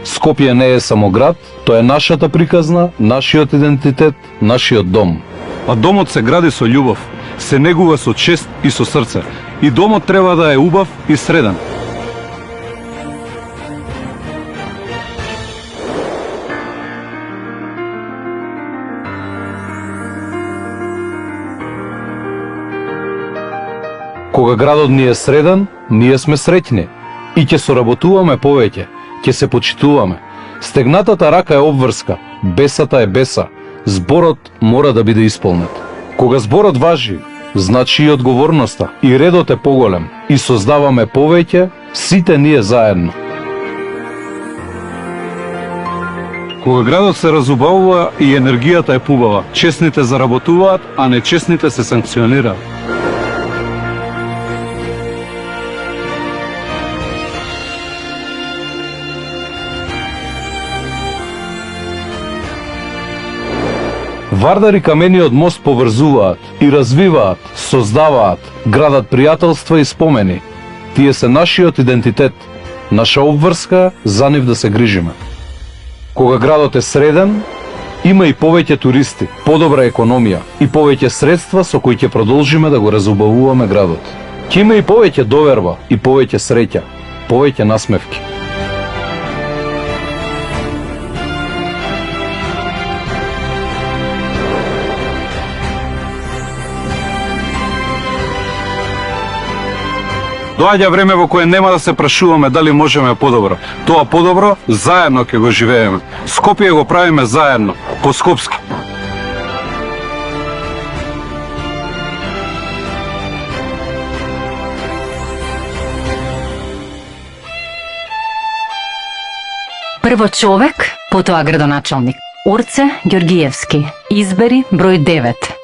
Скопје не е само град, тоа е нашата приказна, нашиот идентитет, нашиот дом. А домот се гради со љубов, се негува со чест и со срце. И домот треба да е убав и среден. Кога градот ни е среден, ние сме среќни и ќе соработуваме повеќе, ќе се почитуваме. Стегнатата рака е обврска, бесата е беса, зборот мора да биде исполнет. Кога зборот важи, значи и одговорноста, и редот е поголем, и создаваме повеќе, сите ние заедно. Кога градот се разубавува и енергијата е пубава, честните заработуваат, а нечестните се санкционираат. Вардар и камениот мост поврзуваат и развиваат, создаваат, градат пријателства и спомени. Тие се нашиот идентитет, наша обврска за нив да се грижиме. Кога градот е среден, има и повеќе туристи, подобра економија и повеќе средства со кои ќе продолжиме да го разубавуваме градот. Ќе има и повеќе доверба и повеќе среќа, повеќе насмевки. Доаѓа време во кое нема да се прашуваме дали можеме подобро. Тоа подобро заедно ќе го живееме. Скопје го правиме заедно, по-скопски. Прво човек, потоа градоначалник. Орце Ѓоргиевски. Избери број 9.